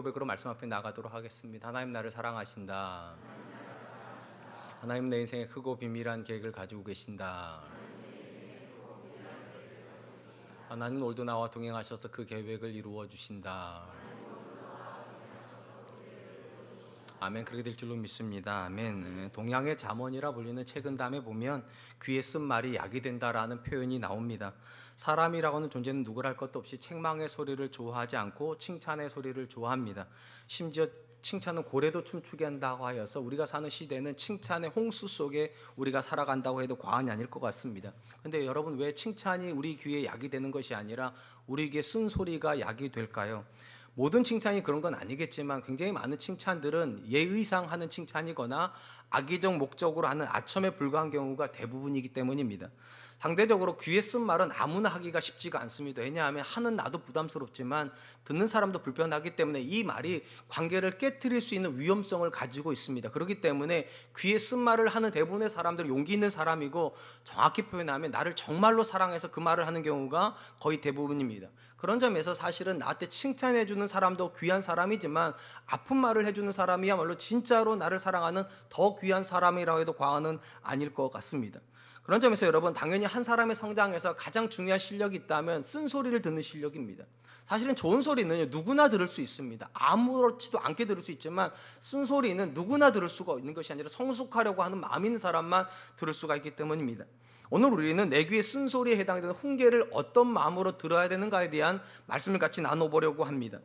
고백으로 말씀 앞에 나가도록 하겠습니다. 하나님 나를 사랑하신다. 하나님 내 인생에 크고 비밀한 계획을 가지고 계신다. 하나님 오늘도 나와 동행하셔서 그 계획을 이루어 주신다. 아멘. 그렇게 될 줄로 믿습니다. 아멘. 동양의 잠언이라 불리는 책은담에 보면 귀에 쓴 말이 약이 된다라는 표현이 나옵니다. 사람이라고 하는 존재는 누구랄 것도 없이 책망의 소리를 좋아하지 않고 칭찬의 소리를 좋아합니다. 심지어 칭찬은 고래도 춤추게 한다고 하여서 우리가 사는 시대는 칭찬의 홍수 속에 우리가 살아간다고 해도 과언이 아닐 것 같습니다. 근데 여러분, 왜 칭찬이 우리 귀에 약이 되는 것이 아니라 우리 귀에 쓴소리가 약이 될까요? 모든 칭찬이 그런 건 아니겠지만 굉장히 많은 칭찬들은 예의상 하는 칭찬이거나 악의적 목적으로 하는 아첨에 불과한 경우가 대부분이기 때문입니다. 상대적으로 귀에 쓴 말은 아무나 하기가 쉽지가 않습니다. 왜냐하면 하는 나도 부담스럽지만 듣는 사람도 불편하기 때문에 이 말이 관계를 깨트릴 수 있는 위험성을 가지고 있습니다. 그렇기 때문에 귀에 쓴 말을 하는 대부분의 사람들은 용기 있는 사람이고, 정확히 표현하면 나를 정말로 사랑해서 그 말을 하는 경우가 거의 대부분입니다. 그런 점에서 사실은 나한테 칭찬해 주는 사람도 귀한 사람이지만 아픈 말을 해주는 사람이야말로 진짜로 나를 사랑하는 더 귀한 사람이라고 해도 과언은 아닐 것 같습니다. 그런 점에서 여러분, 당연히 한 사람의 성장에서 가장 중요한 실력이 있다면 쓴소리를 듣는 실력입니다. 사실은 좋은 소리는 누구나 들을 수 있습니다. 아무렇지도 않게 들을 수 있지만 쓴소리는 누구나 들을 수가 있는 것이 아니라 성숙하려고 하는 마음 있는 사람만 들을 수가 있기 때문입니다. 오늘 우리는 내 귀의 쓴소리에 해당되는 훈계를 어떤 마음으로 들어야 되는가에 대한 말씀을 같이 나눠보려고 합니다.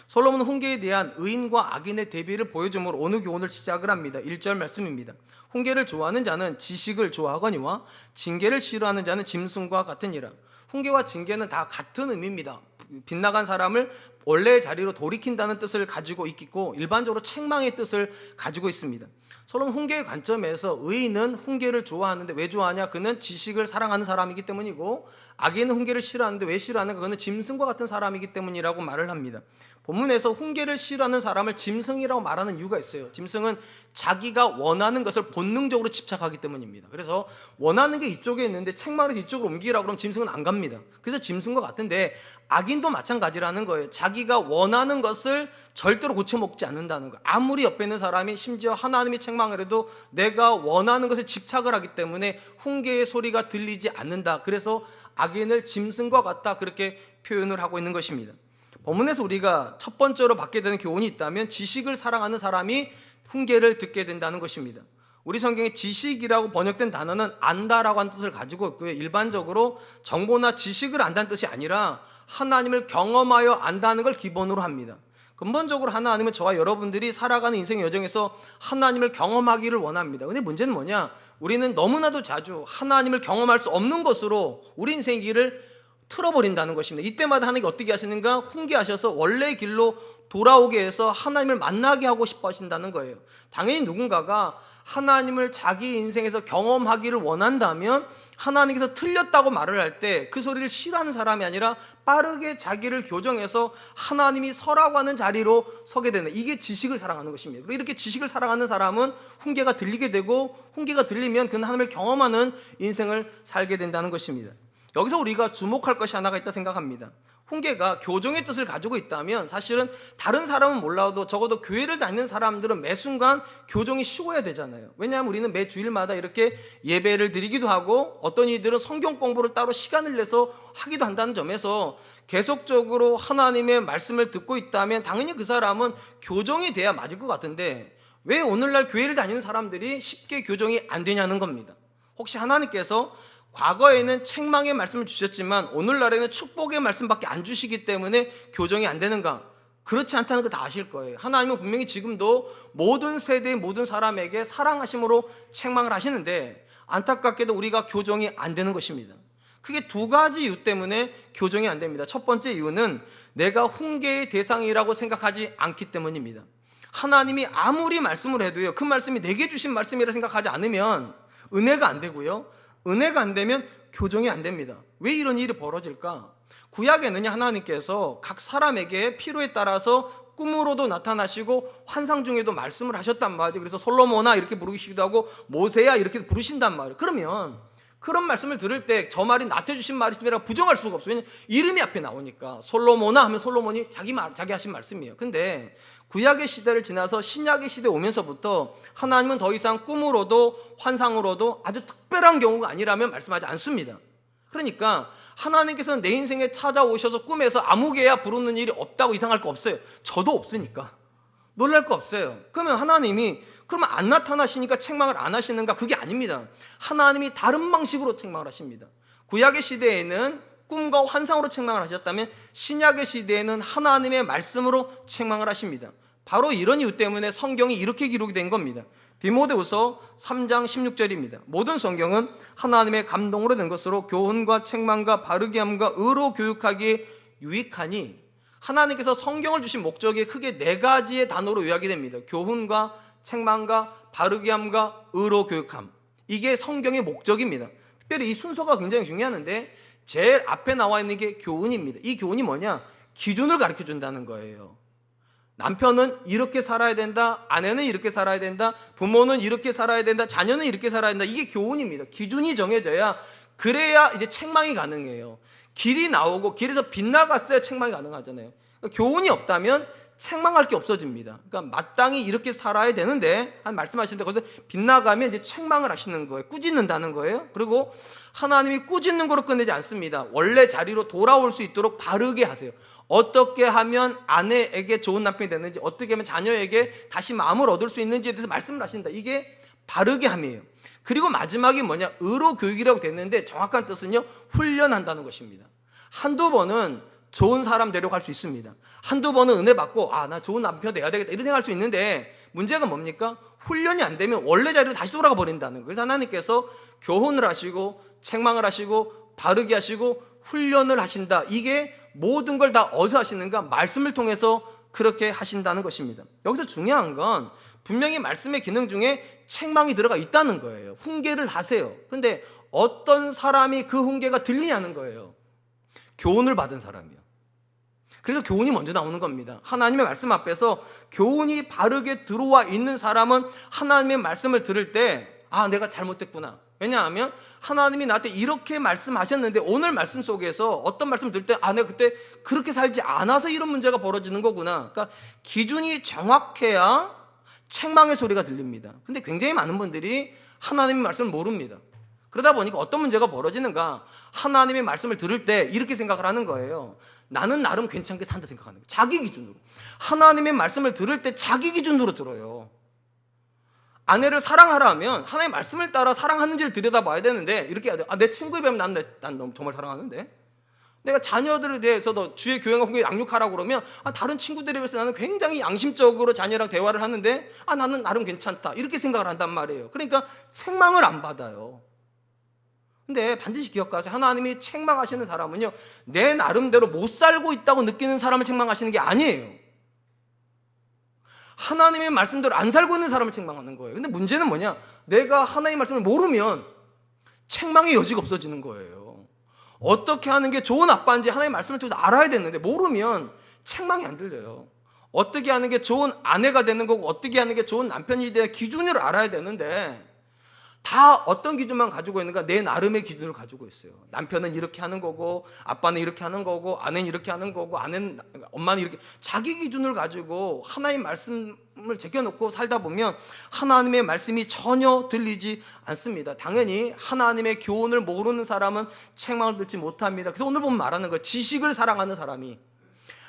솔로몬은 훈계에 대한 의인과 악인의 대비를 보여줌으로 오늘 교훈을 시작을 합니다. 1절 말씀입니다. 훈계를 좋아하는 자는 지식을 좋아하거니와 징계를 싫어하는 자는 짐승과 같으니라. 훈계와 징계는 다 같은 의미입니다. 빗나간 사람을 원래의 자리로 돌이킨다는 뜻을 가지고 있고, 일반적으로 책망의 뜻을 가지고 있습니다. 솔로몬 훈계의 관점에서 의인은 훈계를 좋아하는데 왜 좋아하냐? 그는 지식을 사랑하는 사람이기 때문이고, 악인은 훈계를 싫어하는데 왜 싫어하는가? 그는 짐승과 같은 사람이기 때문이라고 말을 합니다. 본문에서 훈계를 싫어하는 사람을 짐승이라고 말하는 이유가 있어요. 짐승은 자기가 원하는 것을 본능적으로 집착하기 때문입니다. 그래서 원하는 게 이쪽에 있는데 책망을 이쪽으로 옮기라고 그러면 짐승은 안 갑니다. 그래서 짐승과 같은데, 악인도 마찬가지라는 거예요. 자기가 원하는 것을 절대로 고쳐먹지 않는다는 거예요. 아무리 옆에 있는 사람이 심지어 하나님이 책망을 해도 내가 원하는 것에 집착을 하기 때문에 훈계의 소리가 들리지 않는다. 그래서 악인을 짐승과 같다, 그렇게 표현을 하고 있는 것입니다. 본문에서 우리가 첫 번째로 받게 되는 교훈이 있다면 지식을 사랑하는 사람이 훈계를 듣게 된다는 것입니다. 우리 성경에 지식이라고 번역된 단어는 안다라고 하는 뜻을 가지고 있고요. 일반적으로 정보나 지식을 안다는 뜻이 아니라 하나님을 경험하여 안다는 걸 기본으로 합니다. 근본적으로 하나님은 저와 여러분들이 살아가는 인생 여정에서 하나님을 경험하기를 원합니다. 근데 문제는 뭐냐? 우리는 너무나도 자주 하나님을 경험할 수 없는 것으로 우리 인생의 길을 틀어버린다는 것입니다. 이때마다 하나님이 어떻게 하시는가? 훈계하셔서 원래의 길로 돌아오게 해서 하나님을 만나게 하고 싶어 하신다는 거예요. 당연히 누군가가 하나님을 자기 인생에서 경험하기를 원한다면 하나님께서 틀렸다고 말을 할 때 그 소리를 싫어하는 사람이 아니라 빠르게 자기를 교정해서 하나님이 서라고 하는 자리로 서게 된다. 이게 지식을 사랑하는 것입니다. 이렇게 지식을 사랑하는 사람은 훈계가 들리게 되고, 훈계가 들리면 그는 하나님을 경험하는 인생을 살게 된다는 것입니다. 여기서 우리가 주목할 것이 하나가 있다 생각합니다. 훈계가 교정의 뜻을 가지고 있다면 사실은 다른 사람은 몰라도 적어도 교회를 다니는 사람들은 매 순간 교정이 쉬워야 되잖아요. 왜냐하면 우리는 매 주일마다 이렇게 예배를 드리기도 하고, 어떤 이들은 성경 공부를 따로 시간을 내서 하기도 한다는 점에서 계속적으로 하나님의 말씀을 듣고 있다면 당연히 그 사람은 교정이 돼야 맞을 것 같은데, 왜 오늘날 교회를 다니는 사람들이 쉽게 교정이 안 되냐는 겁니다. 혹시 하나님께서 과거에는 책망의 말씀을 주셨지만 오늘날에는 축복의 말씀밖에 안 주시기 때문에 교정이 안 되는가? 그렇지 않다는 거 다 아실 거예요. 하나님은 분명히 지금도 모든 세대의 모든 사람에게 사랑하심으로 책망을 하시는데, 안타깝게도 우리가 교정이 안 되는 것입니다. 크게 두 가지 이유 때문에 교정이 안 됩니다. 첫 번째 이유는 내가 훈계의 대상이라고 생각하지 않기 때문입니다. 하나님이 아무리 말씀을 해도요, 그 말씀이 내게 주신 말씀이라 생각하지 않으면 은혜가 안 되고요, 은혜가 안 되면 교정이 안 됩니다. 왜 이런 일이 벌어질까? 구약에는 하나님께서 각 사람에게 필요에 따라서 꿈으로도 나타나시고 환상 중에도 말씀을 하셨단 말이에요. 그래서 솔로몬아 이렇게 부르시기도 하고 모세야 이렇게 부르신단 말이에요. 그러면 그런 말씀을 들을 때 저 말이 나한테 주신 말씀이라 부정할 수가 없어요. 왜냐하면 이름이 앞에 나오니까. 솔로몬아 하면 솔로몬이 자기 하신 말씀이에요. 근데 구약의 시대를 지나서 신약의 시대에 오면서부터 하나님은 더 이상 꿈으로도 환상으로도 아주 특별한 경우가 아니라면 말씀하지 않습니다. 그러니까 하나님께서는 내 인생에 찾아오셔서 꿈에서 아무개야 부르는 일이 없다고 이상할 거 없어요. 저도 없으니까 놀랄 거 없어요. 그러면 하나님이 그러면 안 나타나시니까 책망을 안 하시는가? 그게 아닙니다. 하나님이 다른 방식으로 책망을 하십니다. 구약의 시대에는 꿈과 환상으로 책망을 하셨다면 신약의 시대에는 하나님의 말씀으로 책망을 하십니다. 바로 이런 이유 때문에 성경이 이렇게 기록이 된 겁니다. 디모데후서 3장 16절입니다. 모든 성경은 하나님의 감동으로 된 것으로 교훈과 책망과 바르게 함과 의로 교육하기에 유익하니, 하나님께서 성경을 주신 목적이 크게 네 가지의 단어로 요약이 됩니다. 교훈과 책망과 바르게 함과 의로 교육함. 이게 성경의 목적입니다. 특별히 이 순서가 굉장히 중요한데 제일 앞에 나와 있는 게 교훈입니다. 이 교훈이 뭐냐? 기준을 가르쳐 준다는 거예요. 남편은 이렇게 살아야 된다, 아내는 이렇게 살아야 된다, 부모는 이렇게 살아야 된다, 자녀는 이렇게 살아야 된다. 이게 교훈입니다. 기준이 정해져야, 그래야 이제 책망이 가능해요. 길이 나오고 길에서 빗나갔어야 책망이 가능하잖아요. 그러니까 교훈이 없다면 책망할 게 없어집니다. 그러니까 마땅히 이렇게 살아야 되는데 한 말씀하시는데 거기서 빗나가면 이제 책망을 하시는 거예요. 꾸짖는다는 거예요. 그리고 하나님이 꾸짖는 거로 끝내지 않습니다. 원래 자리로 돌아올 수 있도록 바르게 하세요. 어떻게 하면 아내에게 좋은 남편이 되는지, 어떻게 하면 자녀에게 다시 마음을 얻을 수 있는지에 대해서 말씀을 하신다. 이게 바르게 함이에요. 그리고 마지막이 뭐냐? 의로 교육이라고 됐는데 정확한 뜻은요, 훈련한다는 것입니다. 한두 번은 좋은 사람 데려갈 수 있습니다. 한두 번은 은혜 받고 나 좋은 남편 돼야 되겠다 이런 생각할 수 있는데, 문제가 뭡니까? 훈련이 안 되면 원래 자리로 다시 돌아가 버린다는 거예요. 그래서 하나님께서 교훈을 하시고 책망을 하시고 바르게 하시고 훈련을 하신다. 이게 모든 걸 다 어디서 하시는가? 말씀을 통해서 그렇게 하신다는 것입니다. 여기서 중요한 건 분명히 말씀의 기능 중에 책망이 들어가 있다는 거예요. 훈계를 하세요. 근데 어떤 사람이 그 훈계가 들리냐는 거예요. 교훈을 받은 사람이요. 그래서 교훈이 먼저 나오는 겁니다. 하나님의 말씀 앞에서 교훈이 바르게 들어와 있는 사람은 하나님의 말씀을 들을 때 내가 잘못됐구나. 왜냐하면 하나님이 나한테 이렇게 말씀하셨는데 오늘 말씀 속에서 어떤 말씀 들을 때 내가 그때 그렇게 살지 않아서 이런 문제가 벌어지는 거구나. 그러니까 기준이 정확해야 책망의 소리가 들립니다. 근데 굉장히 많은 분들이 하나님의 말씀을 모릅니다. 그러다 보니까 어떤 문제가 벌어지는가? 하나님의 말씀을 들을 때 이렇게 생각을 하는 거예요. 나는 나름 괜찮게 산다 생각하는 거예요. 자기 기준으로. 하나님의 말씀을 들을 때 자기 기준으로 들어요. 아내를 사랑하라면 하나님의 말씀을 따라 사랑하는지를 들여다봐야 되는데, 이렇게 해야 돼. 내 친구에 비하면 난 너무 정말 사랑하는데, 내가 자녀들에 대해서도 주의 교양과 훈계에 양육하라고 그러면 다른 친구들에 비해서 나는 굉장히 양심적으로 자녀랑 대화를 하는데 나는 나름 괜찮다 이렇게 생각을 한단 말이에요. 그러니까 책망을 안 받아요. 근데 반드시 기억하세요. 하나님이 책망하시는 사람은요, 내 나름대로 못 살고 있다고 느끼는 사람을 책망하시는 게 아니에요. 하나님의 말씀대로 안 살고 있는 사람을 책망하는 거예요. 근데 문제는 뭐냐? 내가 하나님의 말씀을 모르면 책망의 여지가 없어지는 거예요. 어떻게 하는 게 좋은 아빠인지 하나님의 말씀을 통해서 알아야 되는데 모르면 책망이 안 들려요. 어떻게 하는 게 좋은 아내가 되는 거고 어떻게 하는 게 좋은 남편이 되는 기준을 알아야 되는데, 다 어떤 기준만 가지고 있는가? 내 나름의 기준을 가지고 있어요. 남편은 이렇게 하는 거고, 아빠는 이렇게 하는 거고, 아내는 이렇게 하는 거고, 엄마는 이렇게, 자기 기준을 가지고 하나님의 말씀을 제껴놓고 살다 보면 하나님의 말씀이 전혀 들리지 않습니다. 당연히 하나님의 교훈을 모르는 사람은 책망을 듣지 못합니다. 그래서 오늘 보면 말하는 거예요. 지식을 사랑하는 사람이,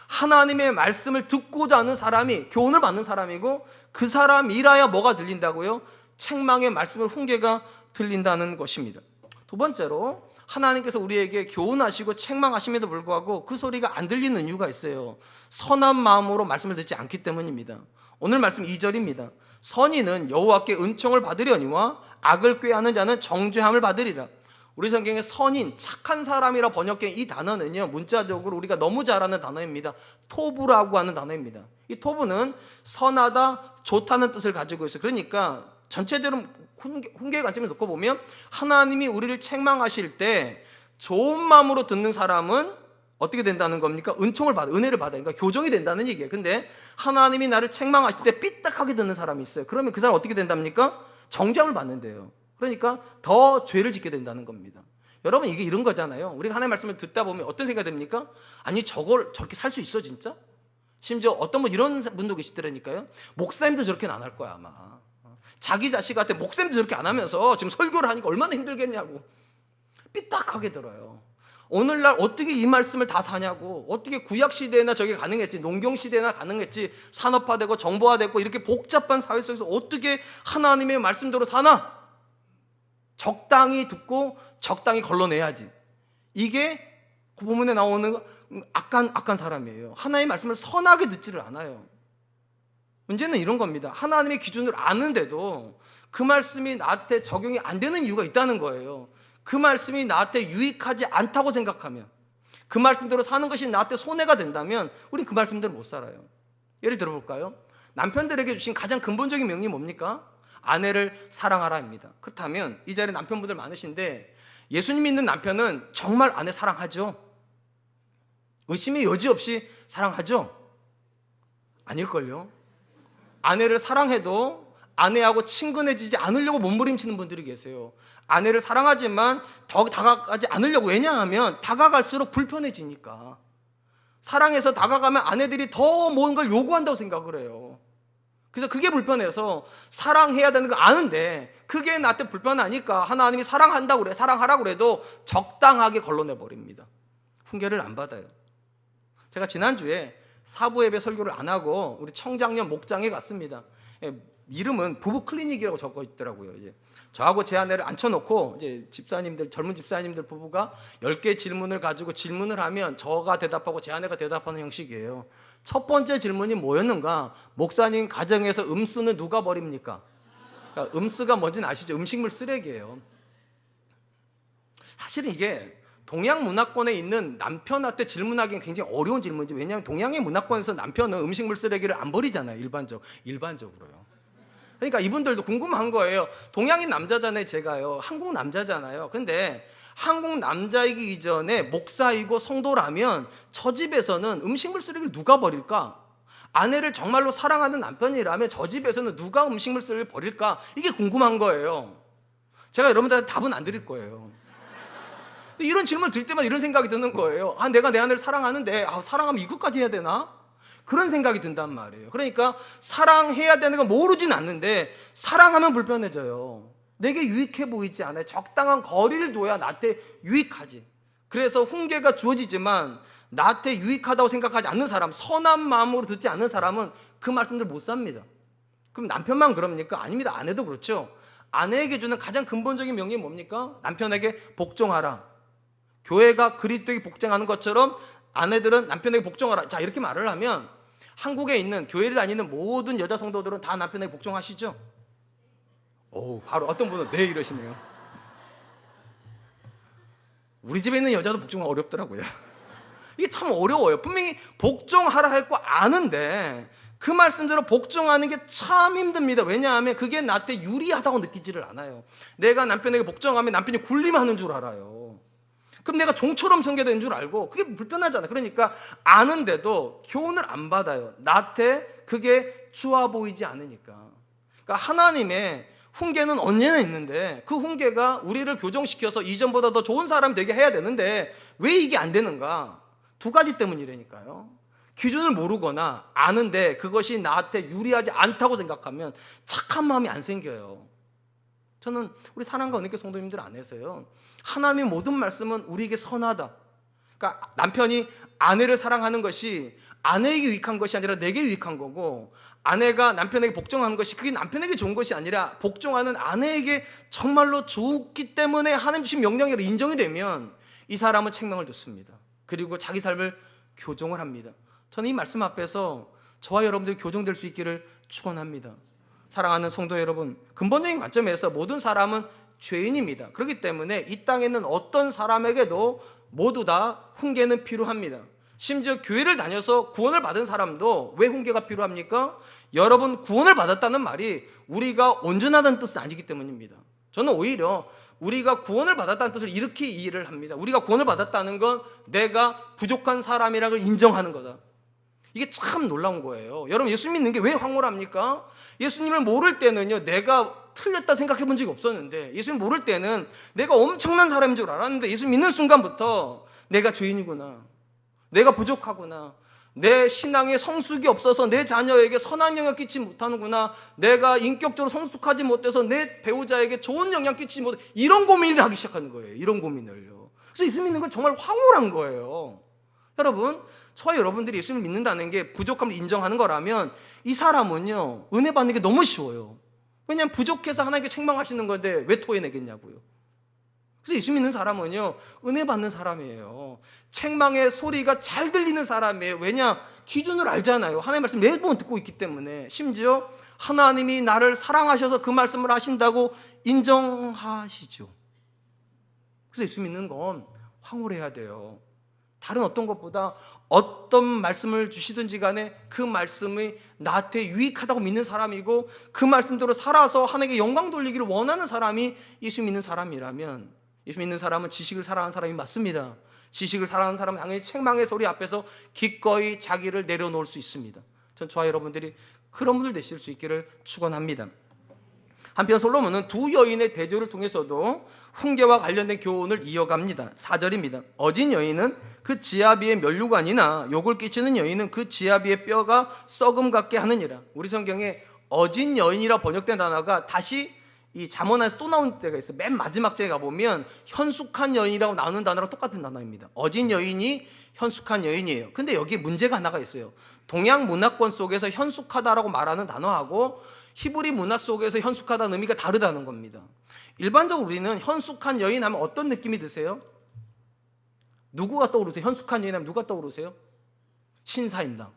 하나님의 말씀을 듣고자 하는 사람이 교훈을 받는 사람이고, 그 사람이라야 뭐가 들린다고요? 책망의 말씀을 훈계가 들린다는 것입니다. 두 번째로, 하나님께서 우리에게 교훈하시고 책망하심에도 불구하고 그 소리가 안 들리는 이유가 있어요. 선한 마음으로 말씀을 듣지 않기 때문입니다. 오늘 말씀 2절입니다. 선인은 여호와께 은총을 받으려니와 악을 꾀하는 자는 정죄함을 받으리라. 우리 성경에 선인, 착한 사람이라 번역된 이 단어는요, 문자적으로 우리가 너무 잘 아는 단어입니다. 토부라고 하는 단어입니다. 이 토부는 선하다, 좋다는 뜻을 가지고 있어요. 그러니까 전체적으로 훈계의 관점에서 놓고 보면 하나님이 우리를 책망하실 때 좋은 마음으로 듣는 사람은 어떻게 된다는 겁니까? 은총을 받아, 은혜를 받아요. 그러니까 교정이 된다는 얘기예요. 근데 하나님이 나를 책망하실 때 삐딱하게 듣는 사람이 있어요. 그러면 그 사람 어떻게 된답니까? 정죄함을 받는데요. 그러니까 더 죄를 짓게 된다는 겁니다. 여러분, 이게 이런 거잖아요. 우리가 하나님의 말씀을 듣다 보면 어떤 생각이 듭니까? 아니, 저걸 저렇게 살 수 있어 진짜? 심지어 어떤 분 이런 분도 계시더라니까요. 목사님도 저렇게는 안 할 거야 아마. 자기 자식한테 목사님도 저렇게 안 하면서 지금 설교를 하니까 얼마나 힘들겠냐고 삐딱하게 들어요. 오늘날 어떻게 이 말씀을 다 사냐고, 어떻게 구약시대나 저게 가능했지, 농경시대나 가능했지, 산업화되고 정보화되고 이렇게 복잡한 사회 속에서 어떻게 하나님의 말씀대로 사나? 적당히 듣고 적당히 걸러내야지. 이게 그 본문에 나오는 악한 사람이에요. 하나님의 말씀을 선하게 듣지를 않아요. 문제는 이런 겁니다. 하나님의 기준을 아는데도 그 말씀이 나한테 적용이 안 되는 이유가 있다는 거예요. 그 말씀이 나한테 유익하지 않다고 생각하면, 그 말씀대로 사는 것이 나한테 손해가 된다면 우린 그 말씀대로 못 살아요. 예를 들어볼까요? 남편들에게 주신 가장 근본적인 명령이 뭡니까? 아내를 사랑하라입니다. 그렇다면 이 자리에 남편분들 많으신데 예수님 믿는 남편은 정말 아내 사랑하죠? 의심의 여지 없이 사랑하죠? 아닐걸요? 아내를 사랑해도 아내하고 친근해지지 않으려고 몸부림치는 분들이 계세요. 아내를 사랑하지만 더 다가가지 않으려고. 왜냐하면 다가갈수록 불편해지니까. 사랑해서 다가가면 아내들이 더 뭔가를 요구한다고 생각을 해요. 그래서 그게 불편해서 사랑해야 되는 거 아는데 그게 나한테 불편하니까 하나님이 사랑한다고 그래, 사랑하라고 그래도 적당하게 걸러내버립니다. 훈계를 안 받아요. 제가 지난주에 사부 예배 설교를 안 하고 우리 청장년 목장에 갔습니다. 이름은 부부 클리닉이라고 적어 있더라고요. 이제 저하고 제 아내를 앉혀놓고 이제 집사님들, 젊은 집사님들 부부가 10개 질문을 가지고 질문을 하면 저가 대답하고 제 아내가 대답하는 형식이에요. 첫 번째 질문이 뭐였는가? 목사님, 가정에서 음수는 누가 버립니까? 그러니까 음수가 뭔지는 아시죠? 음식물 쓰레기예요. 사실은 이게 동양 문화권에 있는 남편한테 질문하기는 굉장히 어려운 질문이죠. 왜냐하면 동양의 문화권에서 남편은 음식물 쓰레기를 안 버리잖아요. 일반적으로요. 그러니까 이분들도 궁금한 거예요. 동양인 남자잖아요. 제가요. 한국 남자잖아요. 근데 한국 남자이기 이전에 목사이고 성도라면 저 집에서는 음식물 쓰레기를 누가 버릴까? 아내를 정말로 사랑하는 남편이라면 저 집에서는 누가 음식물 쓰레기를 버릴까? 이게 궁금한 거예요. 제가 여러분들한테 답은 안 드릴 거예요. 이런 질문 들 때마다 이런 생각이 드는 거예요. 내가 내 아내를 사랑하는데 사랑하면 이것까지 해야 되나? 그런 생각이 든단 말이에요. 그러니까 사랑해야 되는 건 모르진 않는데 사랑하면 불편해져요. 내게 유익해 보이지 않아요. 적당한 거리를 둬야 나한테 유익하지. 그래서 훈계가 주어지지만 나한테 유익하다고 생각하지 않는 사람, 선한 마음으로 듣지 않는 사람은 그 말씀들 못 삽니다. 그럼 남편만 그럽니까? 아닙니다. 아내도 그렇죠. 아내에게 주는 가장 근본적인 명령이 뭡니까? 남편에게 복종하라. 교회가 그리스도에게 복종하는 것처럼 아내들은 남편에게 복종하라. 자, 이렇게 말을 하면 한국에 있는 교회를 다니는 모든 여자 성도들은 다 남편에게 복종하시죠? 바로 어떤 분은 네 이러시네요. 우리 집에 있는 여자도 복종하기 어렵더라고요. 이게 참 어려워요. 분명히 복종하라 했고 아는데 그 말씀대로 복종하는 게 참 힘듭니다. 왜냐하면 그게 나한테 유리하다고 느끼지를 않아요. 내가 남편에게 복종하면 남편이 굴림하는 줄 알아요. 그럼 내가 종처럼 섬겨되는 줄 알고 그게 불편하잖아. 그러니까 아는데도 교훈을 안 받아요. 나한테 그게 좋아 보이지 않으니까. 그러니까 하나님의 훈계는 언제나 있는데 그 훈계가 우리를 교정시켜서 이전보다 더 좋은 사람이 되게 해야 되는데 왜 이게 안 되는가? 두 가지 때문이라니까요. 기준을 모르거나 아는데 그것이 나한테 유리하지 않다고 생각하면 착한 마음이 안 생겨요. 저는 우리 사랑과 은혜교회 성도님들 안에서요, 하나님의 모든 말씀은 우리에게 선하다. 그러니까 남편이 아내를 사랑하는 것이 아내에게 유익한 것이 아니라 내게 유익한 거고, 아내가 남편에게 복종하는 것이 그게 남편에게 좋은 것이 아니라 복종하는 아내에게 정말로 좋기 때문에 하나님 주신 명령으로 인정이 되면 이 사람은 책망을 듣습니다. 그리고 자기 삶을 교정을 합니다. 저는 이 말씀 앞에서 저와 여러분들이 교정될 수 있기를 축원합니다. 사랑하는 성도 여러분, 근본적인 관점에서 모든 사람은 죄인입니다. 그렇기 때문에 이 땅에 있는 어떤 사람에게도 모두 다 훈계는 필요합니다. 심지어 교회를 다녀서 구원을 받은 사람도 왜 훈계가 필요합니까? 여러분, 구원을 받았다는 말이 우리가 온전하다는 뜻은 아니기 때문입니다. 저는 오히려 우리가 구원을 받았다는 뜻을 이렇게 이해를 합니다. 우리가 구원을 받았다는 건 내가 부족한 사람이라는 걸 인정하는 거다. 이게 참 놀라운 거예요. 여러분, 예수 믿는 게 왜 황홀합니까? 예수님을 모를 때는요, 내가 틀렸다 생각해 본 적이 없었는데, 예수님 모를 때는 내가 엄청난 사람인 줄 알았는데, 예수 믿는 순간부터 내가 죄인이구나, 내가 부족하구나, 내 신앙에 성숙이 없어서 내 자녀에게 선한 영향 끼치지 못하는구나, 내가 인격적으로 성숙하지 못해서 내 배우자에게 좋은 영향 끼치지 못해, 이런 고민을 하기 시작하는 거예요. 이런 고민을요. 그래서 예수 믿는 건 정말 황홀한 거예요. 여러분, 저와 여러분들이 예수님을 믿는다는 게 부족함을 인정하는 거라면 이 사람은요, 은혜 받는 게 너무 쉬워요. 왜냐하면 부족해서 하나님께 책망하시는 건데 왜 토해내겠냐고요. 그래서 예수 믿는 사람은요, 은혜 받는 사람이에요. 책망의 소리가 잘 들리는 사람이에요. 왜냐? 기준을 알잖아요. 하나님의 말씀 매일 보면 듣고 있기 때문에. 심지어 하나님이 나를 사랑하셔서 그 말씀을 하신다고 인정하시죠. 그래서 예수 믿는 건 황홀해야 돼요. 다른 어떤 것보다 어떤 말씀을 주시든지 간에 그 말씀이 나한테 유익하다고 믿는 사람이고, 그 말씀대로 살아서 하나님께 영광 돌리기를 원하는 사람이 예수 믿는 사람이라면, 예수 믿는 사람은 지식을 사랑하는 사람이 맞습니다. 지식을 사랑하는 사람은 당연히 책망의 소리 앞에서 기꺼이 자기를 내려놓을 수 있습니다. 전 저와 여러분들이 그런 분들 되실 수 있기를 축원합니다. 한편 솔로몬은 두 여인의 대조를 통해서도 훈계와 관련된 교훈을 이어갑니다. 4절입니다. 어진 여인은 그 지아비의 면류관이나 욕을 끼치는 여인은 그 지아비의 뼈가 썩음 같게 하느니라. 우리 성경에 어진 여인이라 번역된 단어가 다시 이 잠언에서 또 나온 때가 있어요. 맨 마지막 장에 가보면 현숙한 여인이라고 나오는 단어랑 똑같은 단어입니다. 어진 여인이 현숙한 여인이에요. 근데 여기에 문제가 하나가 있어요. 동양 문화권 속에서 현숙하다라고 말하는 단어하고 히브리 문화 속에서 현숙하다는 의미가 다르다는 겁니다. 일반적으로 우리는 현숙한 여인 하면 어떤 느낌이 드세요? 누구가 떠오르세요? 현숙한 여인 하면 누가 떠오르세요? 신사임당.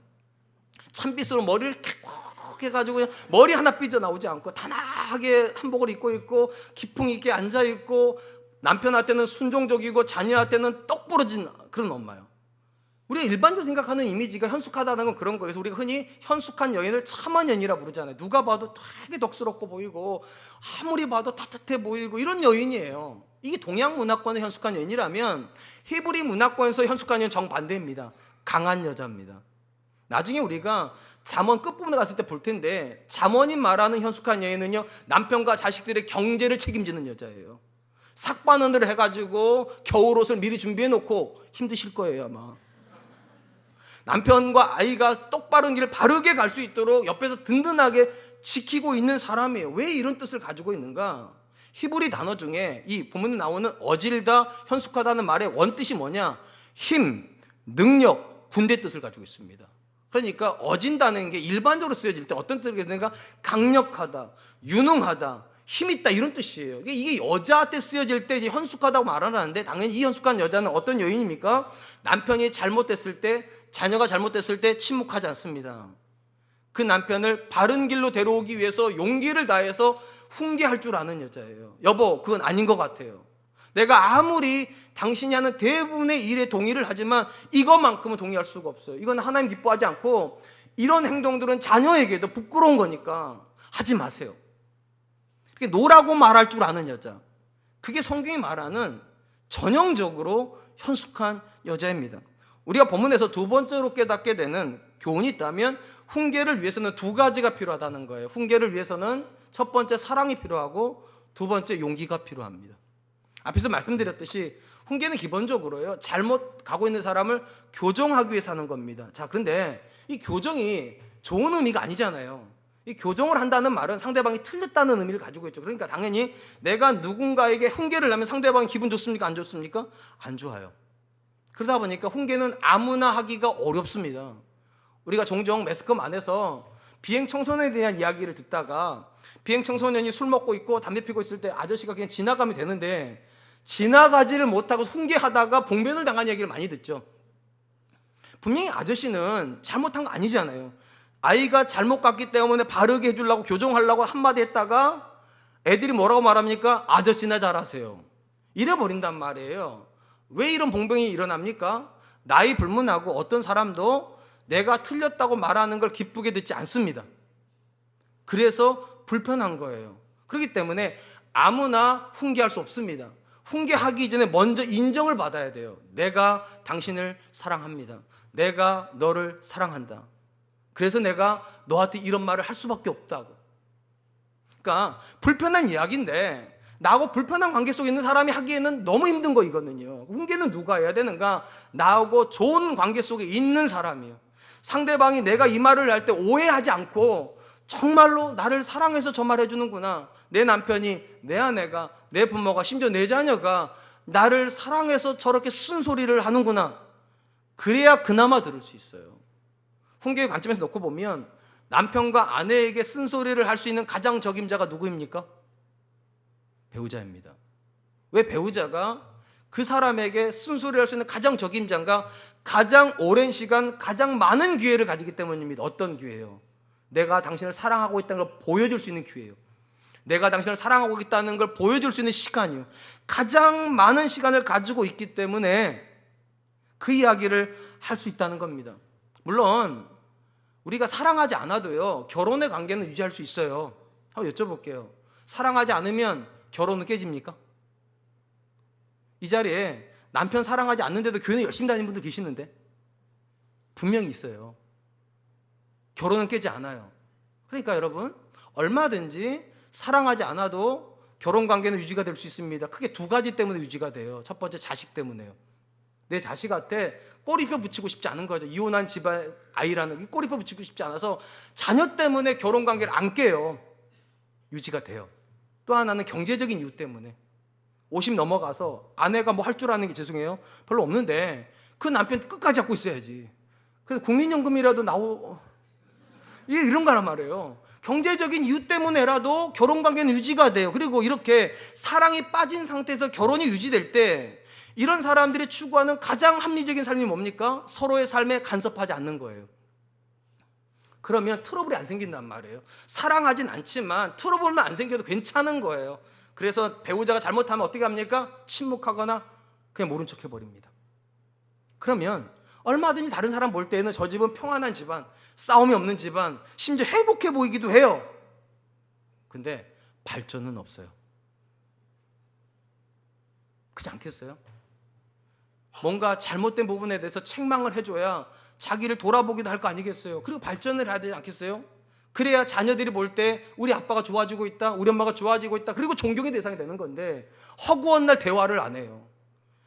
찬빛으로 머리를 탁 해가지고 머리 하나 삐져나오지 않고 단아하게 한복을 입고 있고 기풍 있게 앉아있고, 남편한테는 순종적이고 자녀한테는 똑부러진 그런 엄마예요. 우리가 일반적으로 생각하는 이미지가 현숙하다는 건 그런 거예요. 그래서 우리가 흔히 현숙한 여인을 참한 여인이라 부르잖아요. 누가 봐도 되게 덕스럽고 보이고 아무리 봐도 따뜻해 보이고 이런 여인이에요. 이게 동양 문화권의 현숙한 여인이라면 히브리 문화권에서 현숙한 여인은 정반대입니다. 강한 여자입니다. 나중에 우리가 잠언 끝부분에 갔을 때 볼 텐데, 잠언이 말하는 현숙한 여인은요, 남편과 자식들의 경제를 책임지는 여자예요. 삭반원을 해가지고 겨울옷을 미리 준비해 놓고 힘드실 거예요 아마. 남편과 아이가 똑바른 길을 바르게 갈 수 있도록 옆에서 든든하게 지키고 있는 사람이에요. 왜 이런 뜻을 가지고 있는가? 히브리 단어 중에 이 본문에 나오는 어질다, 현숙하다는 말의 원뜻이 뭐냐? 힘, 능력, 군대 뜻을 가지고 있습니다. 그러니까 어진다는 게 일반적으로 쓰여질 때 어떤 뜻이 되는가? 강력하다, 유능하다, 힘있다, 이런 뜻이에요. 이게 여자한테 쓰여질 때 현숙하다고 말하는데, 당연히 이 현숙한 여자는 어떤 여인입니까? 남편이 잘못됐을 때, 자녀가 잘못됐을 때 침묵하지 않습니다. 그 남편을 바른 길로 데려오기 위해서 용기를 다해서 훈계할 줄 아는 여자예요. 여보, 그건 아닌 것 같아요. 내가 아무리 당신이 하는 대부분의 일에 동의를 하지만 이것만큼은 동의할 수가 없어요. 이건 하나님 기뻐하지 않고, 이런 행동들은 자녀에게도 부끄러운 거니까 하지 마세요. 노라고 말할 줄 아는 여자, 그게 성경이 말하는 전형적으로 현숙한 여자입니다. 우리가 본문에서 두 번째로 깨닫게 되는 교훈이 있다면, 훈계를 위해서는 두 가지가 필요하다는 거예요. 훈계를 위해서는 첫 번째 사랑이 필요하고 두 번째 용기가 필요합니다. 앞에서 말씀드렸듯이 훈계는 기본적으로요, 잘못 가고 있는 사람을 교정하기 위해서 하는 겁니다. 자, 그런데 이 교정이 좋은 의미가 아니잖아요. 이 교정을 한다는 말은 상대방이 틀렸다는 의미를 가지고 있죠. 그러니까 당연히 내가 누군가에게 훈계를 하면 상대방이 기분 좋습니까? 안 좋습니까? 안 좋아요. 그러다 보니까 훈계는 아무나 하기가 어렵습니다. 우리가 종종 매스컴 안에서 비행 청소년에 대한 이야기를 듣다가, 비행 청소년이 술 먹고 있고 담배 피고 있을 때 아저씨가 그냥 지나가면 되는데 지나가지를 못하고 훈계하다가 봉변을 당한 이야기를 많이 듣죠. 분명히 아저씨는 잘못한 거 아니잖아요. 아이가 잘못 갔기 때문에 바르게 해주려고 교정하려고 한마디 했다가 애들이 뭐라고 말합니까? 아저씨나 잘하세요. 이래버린단 말이에요. 왜 이런 봉변이 일어납니까? 나이 불문하고 어떤 사람도 내가 틀렸다고 말하는 걸 기쁘게 듣지 않습니다. 그래서 불편한 거예요. 그렇기 때문에 아무나 훈계할 수 없습니다. 훈계하기 전에 먼저 인정을 받아야 돼요. 내가 당신을 사랑합니다. 내가 너를 사랑한다. 그래서 내가 너한테 이런 말을 할 수밖에 없다고. 그러니까 불편한 이야기인데 나하고 불편한 관계 속에 있는 사람이 하기에는 너무 힘든 거 이거는요. 훈계는 누가 해야 되는가? 나하고 좋은 관계 속에 있는 사람이요. 상대방이 내가 이 말을 할 때 오해하지 않고 정말로 나를 사랑해서 저 말 해주는구나. 내 남편이, 내 아내가, 내 부모가, 심지어 내 자녀가 나를 사랑해서 저렇게 쓴소리를 하는구나. 그래야 그나마 들을 수 있어요. 훈계의 관점에서 놓고 보면 남편과 아내에게 쓴소리를 할 수 있는 가장 적임자가 누구입니까? 배우자입니다. 왜 배우자가 그 사람에게 쓴소리를 할 수 있는 가장 적임자인가? 가장 오랜 시간, 가장 많은 기회를 가지기 때문입니다. 어떤 기회예요? 내가 당신을 사랑하고 있다는 걸 보여줄 수 있는 기회예요. 내가 당신을 사랑하고 있다는 걸 보여줄 수 있는 시간이요. 가장 많은 시간을 가지고 있기 때문에 그 이야기를 할 수 있다는 겁니다. 물론 우리가 사랑하지 않아도요, 결혼의 관계는 유지할 수 있어요. 한번 여쭤볼게요. 사랑하지 않으면 결혼은 깨집니까? 이 자리에 남편 사랑하지 않는데도 교회 열심히 다니는 분들 계시는데 분명히 있어요. 결혼은 깨지 않아요. 그러니까 여러분, 얼마든지 사랑하지 않아도 결혼 관계는 유지가 될 수 있습니다. 크게 두 가지 때문에 유지가 돼요. 첫 번째, 자식 때문에요. 내 자식한테 꼬리표 붙이고 싶지 않은 거죠. 이혼한 집안 아이라는 꼬리표 붙이고 싶지 않아서 자녀 때문에 결혼 관계를 안 깨요. 유지가 돼요. 또 하나는 경제적인 이유 때문에 50 넘어가서 아내가 뭐 할 줄 아는 게 죄송해요 별로 없는데 그 남편 끝까지 잡고 있어야지. 그래서 국민연금이라도 이게 이런 거란 말이에요. 경제적인 이유 때문에라도 결혼 관계는 유지가 돼요. 그리고 이렇게 사랑이 빠진 상태에서 결혼이 유지될 때 이런 사람들이 추구하는 가장 합리적인 삶이 뭡니까? 서로의 삶에 간섭하지 않는 거예요. 그러면 트러블이 안 생긴단 말이에요. 사랑하진 않지만 트러블만 안 생겨도 괜찮은 거예요. 그래서 배우자가 잘못하면 어떻게 합니까? 침묵하거나 그냥 모른 척 해버립니다. 그러면 얼마든지 다른 사람 볼 때는 저 집은 평안한 집안, 싸움이 없는 집안, 심지어 행복해 보이기도 해요. 근데 발전은 없어요. 그렇지 않겠어요? 뭔가 잘못된 부분에 대해서 책망을 해줘야 자기를 돌아보기도 할 거 아니겠어요? 그리고 발전을 해야 되지 않겠어요? 그래야 자녀들이 볼 때 우리 아빠가 좋아지고 있다, 우리 엄마가 좋아지고 있다, 그리고 존경의 대상이 되는 건데 허구한 날 대화를 안 해요.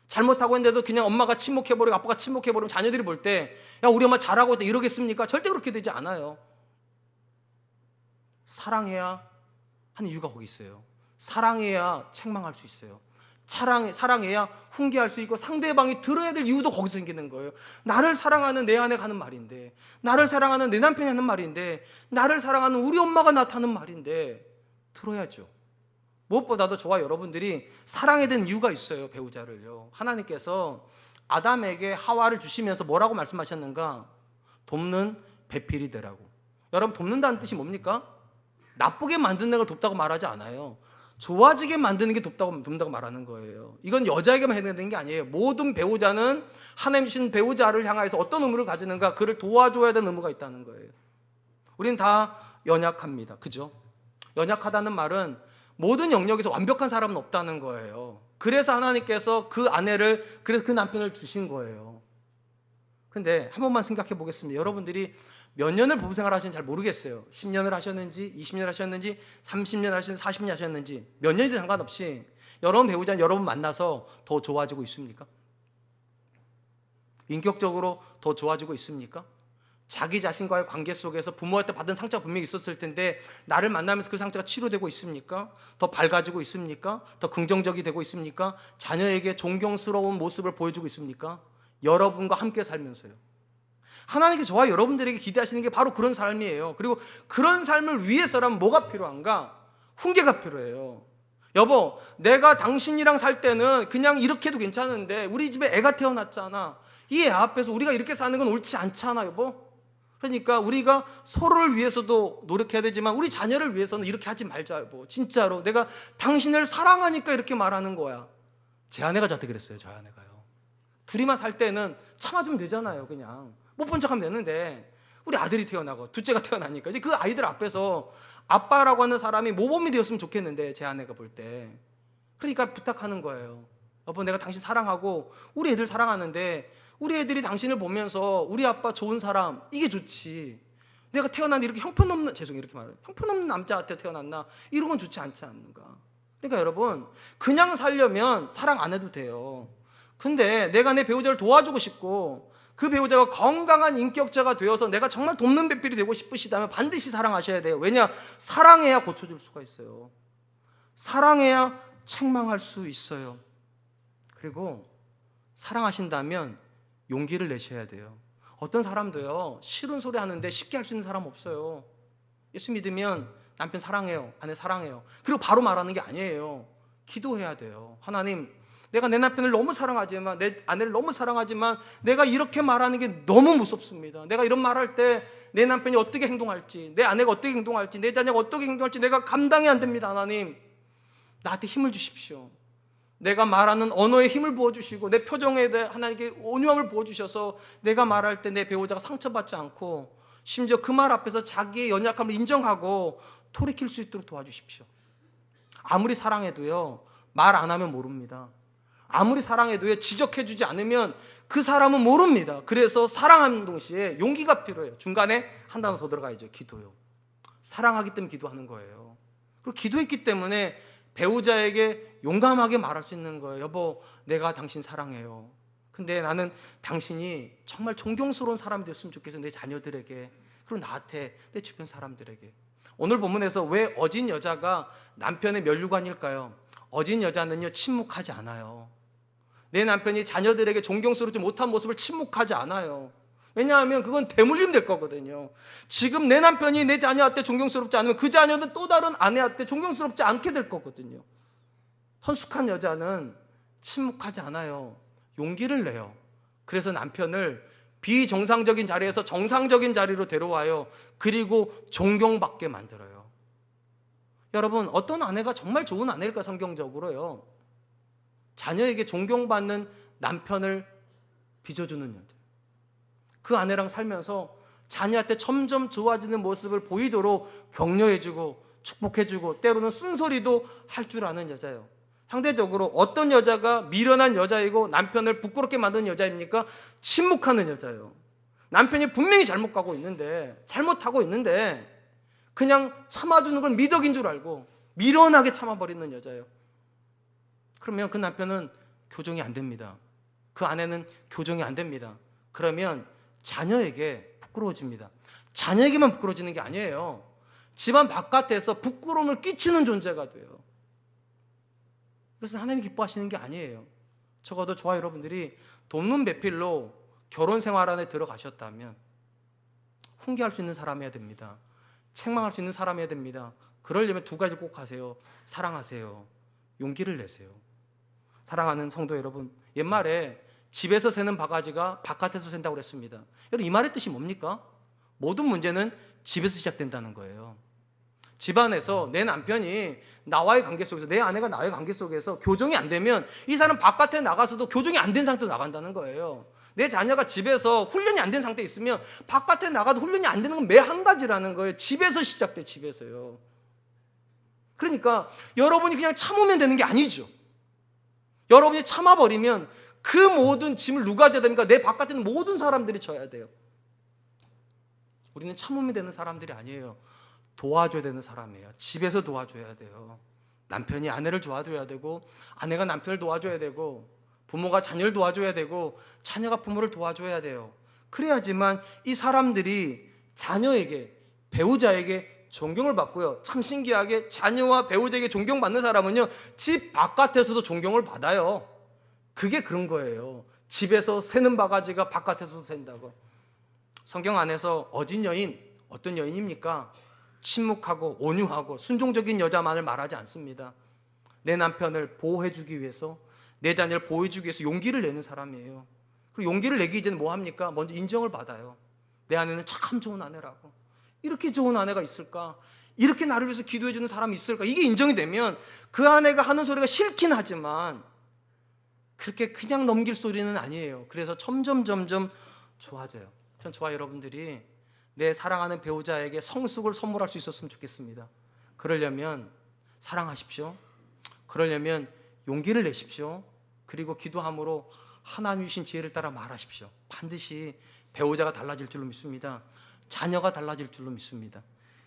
잘못하고 있는데도 그냥 엄마가 침묵해버리고 아빠가 침묵해버리면 자녀들이 볼 때 야 우리 엄마 잘하고 있다 이러겠습니까? 절대 그렇게 되지 않아요. 사랑해야 하는 이유가 거기 있어요. 사랑해야 책망할 수 있어요. 사랑해야 훈계할 수 있고 상대방이 들어야 될 이유도 거기서 생기는 거예요. 나를 사랑하는 내 아내가 하는 말인데, 나를 사랑하는 내 남편이 하는 말인데, 나를 사랑하는 우리 엄마가 나타나는 말인데 들어야죠. 무엇보다도 저와 여러분들이 사랑해야 되는 이유가 있어요. 배우자를요. 하나님께서 아담에게 하와를 주시면서 뭐라고 말씀하셨는가? 돕는 배필이 되라고. 여러분, 돕는다는 뜻이 뭡니까? 나쁘게 만드는 걸 돕다고 말하지 않아요. 좋아지게 만드는 게 돕다고 말하는 거예요. 이건 여자에게만 해야 되는 게 아니에요. 모든 배우자는 하나님 주신 배우자를 향해서 어떤 의무를 가지는가? 그를 도와줘야 되는 의무가 있다는 거예요. 우리는 다 연약합니다. 그죠? 연약하다는 말은 모든 영역에서 완벽한 사람은 없다는 거예요. 그래서 하나님께서 그래서 그 남편을 주신 거예요. 근데 한 번만 생각해 보겠습니다. 여러분들이 몇 년을 부부생활 하시는지 잘 모르겠어요. 10년을 하셨는지 20년 하셨는지 30년 하셨는지 40년 하셨는지 몇 년이든 상관없이 여러분 배우자는 여러분 만나서 더 좋아지고 있습니까? 인격적으로 더 좋아지고 있습니까? 자기 자신과의 관계 속에서 부모한테 받은 상처가 분명히 있었을 텐데 나를 만나면서 그 상처가 치료되고 있습니까? 더 밝아지고 있습니까? 더 긍정적이 되고 있습니까? 자녀에게 존경스러운 모습을 보여주고 있습니까? 여러분과 함께 살면서요. 하나님께 저와 여러분들에게 기대하시는 게 바로 그런 삶이에요. 그리고 그런 삶을 위해서라면 뭐가 필요한가? 훈계가 필요해요. 여보, 내가 당신이랑 살 때는 그냥 이렇게 해도 괜찮은데 우리 집에 애가 태어났잖아. 이 애 앞에서 우리가 이렇게 사는 건 옳지 않잖아, 여보. 그러니까 우리가 서로를 위해서도 노력해야 되지만 우리 자녀를 위해서는 이렇게 하지 말자, 여보. 진짜로 내가 당신을 사랑하니까 이렇게 말하는 거야. 제 아내가 저한테 그랬어요. 저 아내가요. 둘이만 살 때는 참아주면 되잖아요. 그냥 못 본 척하면 되는데 우리 아들이 태어나고 둘째가 태어나니까 이제 그 아이들 앞에서 아빠라고 하는 사람이 모범이 되었으면 좋겠는데 제 아내가 볼 때 그러니까 부탁하는 거예요. 여보, 내가 당신 사랑하고 우리 애들 사랑하는데 우리 애들이 당신을 보면서 우리 아빠 좋은 사람 이게 좋지. 내가 태어났는데 이렇게 형편없는 이렇게 말해요. 형편없는 남자한테 태어났나? 이런 건 좋지 않지 않는가? 그러니까 여러분, 그냥 살려면 사랑 안 해도 돼요. 근데 내가 내 배우자를 도와주고 싶고 그 배우자가 건강한 인격자가 되어서 내가 정말 돕는 배필이 되고 싶으시다면 반드시 사랑하셔야 돼요. 왜냐? 사랑해야 고쳐줄 수가 있어요. 사랑해야 책망할 수 있어요. 그리고 사랑하신다면 용기를 내셔야 돼요. 어떤 사람도요, 싫은 소리 하는데 쉽게 할 수 있는 사람 없어요. 예수 믿으면 남편 사랑해요, 아내 사랑해요, 그리고 바로 말하는 게 아니에요. 기도해야 돼요. 하나님, 내가 내 남편을 너무 사랑하지만, 내 아내를 너무 사랑하지만 내가 이렇게 말하는 게 너무 무섭습니다. 내가 이런 말할 때 내 남편이 어떻게 행동할지, 내 아내가 어떻게 행동할지, 내 자녀가 어떻게 행동할지 내가 감당이 안 됩니다. 하나님, 나한테 힘을 주십시오. 내가 말하는 언어에 힘을 부어주시고 내 표정에 대해 하나님께 온유함을 부어주셔서 내가 말할 때 내 배우자가 상처받지 않고 심지어 그 말 앞에서 자기의 연약함을 인정하고 돌이킬 수 있도록 도와주십시오. 아무리 사랑해도요, 말 안 하면 모릅니다. 아무리 사랑해도요, 지적해주지 않으면 그 사람은 모릅니다. 그래서 사랑하는 동시에 용기가 필요해요. 중간에 한 단어 더 들어가야죠. 기도요. 사랑하기 때문에 기도하는 거예요. 그리고 기도했기 때문에 배우자에게 용감하게 말할 수 있는 거예요. 여보, 내가 당신 사랑해요. 근데 나는 당신이 정말 존경스러운 사람이 됐으면 좋겠어. 내 자녀들에게, 그리고 나한테, 내 주변 사람들에게. 오늘 본문에서 왜 어진 여자가 남편의 면류관일까요? 어진 여자는요, 침묵하지 않아요. 내 남편이 자녀들에게 존경스럽지 못한 모습을 침묵하지 않아요. 왜냐하면 그건 대물림 될 거거든요. 지금 내 남편이 내 자녀한테 존경스럽지 않으면 그 자녀는 또 다른 아내한테 존경스럽지 않게 될 거거든요. 성숙한 여자는 침묵하지 않아요. 용기를 내요. 그래서 남편을 비정상적인 자리에서 정상적인 자리로 데려와요. 그리고 존경받게 만들어요. 여러분, 어떤 아내가 정말 좋은 아내일까? 성경적으로요, 자녀에게 존경받는 남편을 빚어주는 여자, 그 아내랑 살면서 자녀한테 점점 좋아지는 모습을 보이도록 격려해주고 축복해주고 때로는 쓴소리도 할 줄 아는 여자예요. 상대적으로 어떤 여자가 미련한 여자이고 남편을 부끄럽게 만드는 여자입니까? 침묵하는 여자예요. 남편이 분명히 잘못하고 있는데 그냥 참아주는 걸 미덕인 줄 알고 미련하게 참아버리는 여자예요. 그러면 그 남편은 교정이 안 됩니다. 그 아내는 교정이 안 됩니다. 그러면 자녀에게 부끄러워집니다. 자녀에게만 부끄러워지는 게 아니에요. 집안 바깥에서 부끄러움을 끼치는 존재가 돼요. 그것은 하나님이 기뻐하시는 게 아니에요. 적어도 저와 여러분들이 돕는 배필로 결혼 생활 안에 들어가셨다면 훈계할 수 있는 사람이어야 됩니다. 책망할 수 있는 사람이어야 됩니다. 그러려면 두 가지 꼭 하세요. 사랑하세요. 용기를 내세요. 사랑하는 성도 여러분, 옛말에 집에서 새는 바가지가 바깥에서 샌다고 그랬습니다. 여러분, 이 말의 뜻이 뭡니까? 모든 문제는 집에서 시작된다는 거예요. 집안에서 내 남편이 나와의 관계 속에서, 내 아내가 나와의 관계 속에서 교정이 안 되면 이 사람 바깥에 나가서도 교정이 안 된 상태로 나간다는 거예요. 내 자녀가 집에서 훈련이 안 된 상태에 있으면 바깥에 나가도 훈련이 안 되는 건 매 한 가지라는 거예요. 집에서 시작돼, 집에서요. 그러니까 여러분이 그냥 참으면 되는 게 아니죠. 여러분이 참아버리면 그 모든 짐을 누가 져야 됩니까? 내 바깥에 있는 모든 사람들이 져야 돼요. 우리는 참으면 되는 사람들이 아니에요. 도와줘야 되는 사람이에요. 집에서 도와줘야 돼요. 남편이 아내를 도와줘야 되고, 아내가 남편을 도와줘야 되고, 부모가 자녀를 도와줘야 되고, 자녀가 부모를 도와줘야 돼요. 그래야지만 이 사람들이 자녀에게, 배우자에게 존경을 받고요. 참 신기하게 자녀와 배우자에게 존경받는 사람은요, 집 바깥에서도 존경을 받아요. 그게 그런 거예요. 집에서 새는 바가지가 바깥에서도 샌다고. 성경 안에서 어진 여인, 어떤 여인입니까? 침묵하고 온유하고 순종적인 여자만을 말하지 않습니다. 내 남편을 보호해주기 위해서, 내 자녀를 보호해주기 위해서 용기를 내는 사람이에요. 그리고 용기를 내기 이전에 뭐 합니까? 먼저 인정을 받아요. 내 아내는 참 좋은 아내라고. 이렇게 좋은 아내가 있을까? 이렇게 나를 위해서 기도해주는 사람이 있을까? 이게 인정이 되면 그 아내가 하는 소리가 싫긴 하지만 그렇게 그냥 넘길 소리는 아니에요. 그래서 점점 좋아져요. 전 저와 여러분들이 내 사랑하는 배우자에게 성숙을 선물할 수 있었으면 좋겠습니다. 그러려면 사랑하십시오. 그러려면 용기를 내십시오. 그리고 기도함으로 하나님 주신 지혜를 따라 말하십시오. 반드시 배우자가 달라질 줄로 믿습니다. 자녀가 달라질 줄로 믿습니다.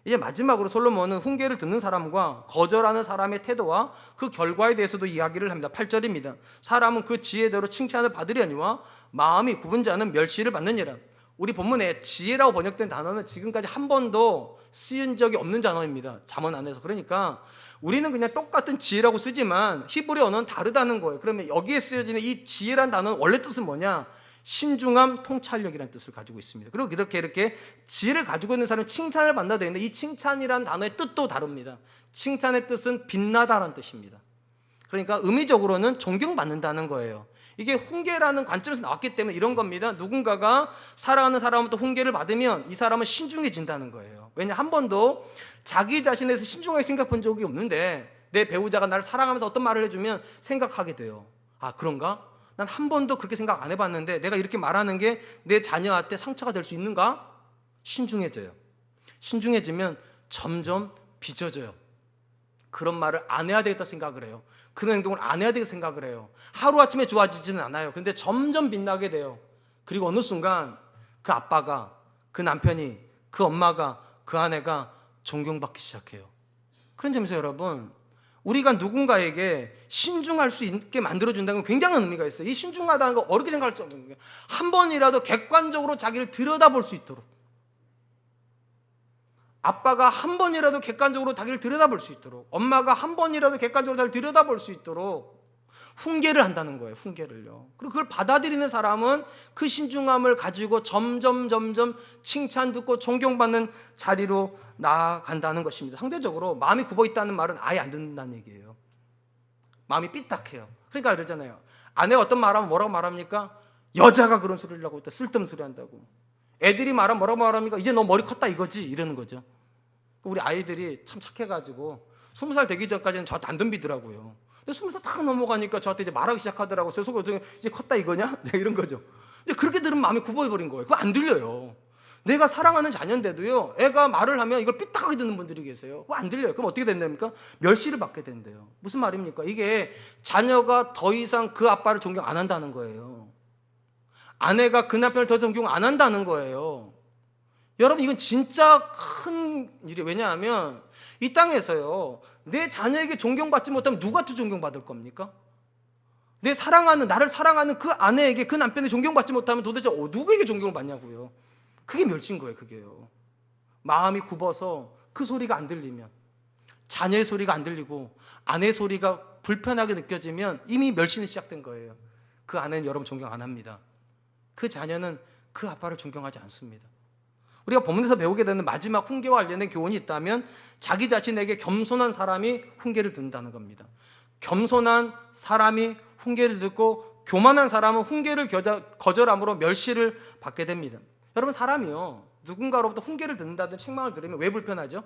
이제 마지막으로 솔로몬은 훈계를 듣는 사람과 거절하는 사람의 태도와 그 결과에 대해서도 이야기를 합니다. 8절입니다. 사람은 그 지혜대로 칭찬을 받으려니와 마음이 굽은 자는 멸시를 받느니라. 우리 본문에 지혜라고 번역된 단어는 지금까지 한 번도 쓰인 적이 없는 단어입니다. 잠언 안에서. 그러니까 우리는 그냥 똑같은 지혜라고 쓰지만 히브리 언어는 다르다는 거예요. 그러면 여기에 쓰여지는 이 지혜란 단어는 원래 뜻은 뭐냐? 신중함, 통찰력이라는 뜻을 가지고 있습니다. 그리고 이렇게 지혜를 가지고 있는 사람은 칭찬을 받는다 되어 있는데 이 칭찬이라는 단어의 뜻도 다릅니다. 칭찬의 뜻은 빛나다라는 뜻입니다. 그러니까 의미적으로는 존경받는다는 거예요. 이게 훈계라는 관점에서 나왔기 때문에 이런 겁니다. 누군가가 사랑하는 사람부터 훈계를 받으면 이 사람은 신중해진다는 거예요. 왜냐, 한 번도 자기 자신에 대해서 신중하게 생각해 본 적이 없는데 내 배우자가 나를 사랑하면서 어떤 말을 해주면 생각하게 돼요. 아, 그런가? 난 한 번도 그렇게 생각 안 해봤는데 내가 이렇게 말하는 게 내 자녀한테 상처가 될 수 있는가? 신중해져요. 신중해지면 점점 빚어져요. 그런 말을 안 해야 되겠다 생각을 해요. 그런 행동을 안 해야 되겠다 생각을 해요. 하루아침에 좋아지지는 않아요. 근데 점점 빛나게 돼요. 그리고 어느 순간 그 아빠가, 그 남편이, 그 엄마가, 그 아내가 존경받기 시작해요. 그런 점에서 여러분, 우리가 누군가에게 신중할 수 있게 만들어준다는 건 굉장한 의미가 있어요. 이 신중하다는 거 어렵게 생각할 수 없는 거예요. 한 번이라도 객관적으로 자기를 들여다볼 수 있도록, 아빠가 한 번이라도 객관적으로 자기를 들여다볼 수 있도록, 엄마가 한 번이라도 객관적으로 자기를 들여다볼 수 있도록 훈계를 한다는 거예요. 훈계를요. 그리고 그걸 받아들이는 사람은 그 신중함을 가지고 점점 칭찬 듣고 존경받는 자리로 나아간다는 것입니다. 상대적으로 마음이 굽어 있다는 말은 아예 안 듣는다는 얘기예요. 마음이 삐딱해요. 그러니까 이러잖아요. 아내가 어떤 말하면 뭐라고 말합니까? 여자가 그런 소리를 하고 있다. 쓸데없는 소리 한다고. 애들이 말하면 뭐라고 말합니까? 이제 너 머리 컸다 이거지, 이러는 거죠. 우리 아이들이 참 착해가지고 20살 되기 전까지는 저한테 안 덤비더라고요. 근데 20살 딱 넘어가니까 저한테 이제 말하기 시작하더라고요. 제 속으로 이제 컸다 이거냐? 네, 이런 거죠. 근데 그렇게 들으면 마음이 굽어버린 거예요. 그거 안 들려요. 내가 사랑하는 자녀인데도요, 애가 말을 하면 이걸 삐딱하게 듣는 분들이 계세요. 그거 안 들려요. 그럼 어떻게 된답니까? 멸시를 받게 된대요. 무슨 말입니까? 이게 자녀가 더 이상 그 아빠를 존경 안 한다는 거예요. 아내가 그 남편을 더 존경 안 한다는 거예요. 여러분, 이건 진짜 큰 일이에요. 왜냐하면 이 땅에서요, 내 자녀에게 존경받지 못하면 누구한테 존경받을 겁니까? 내 사랑하는, 나를 사랑하는 그 아내에게, 그 남편에게 존경받지 못하면 도대체 누구에게 존경을 받냐고요. 그게 멸시인 거예요. 그게요. 마음이 굽어서 그 소리가 안 들리면, 자녀의 소리가 안 들리고 아내의 소리가 불편하게 느껴지면 이미 멸시는 시작된 거예요. 그 아내는 여러분 존경 안 합니다. 그 자녀는 그 아빠를 존경하지 않습니다. 우리가 본문에서 배우게 되는 마지막 훈계와 관련된 교훈이 있다면 자기 자신에게 겸손한 사람이 훈계를 듣는다는 겁니다. 겸손한 사람이 훈계를 듣고 교만한 사람은 훈계를 거절함으로 멸시를 받게 됩니다. 여러분, 사람이요, 누군가로부터 훈계를 듣는다든 책망을 들으면 왜 불편하죠?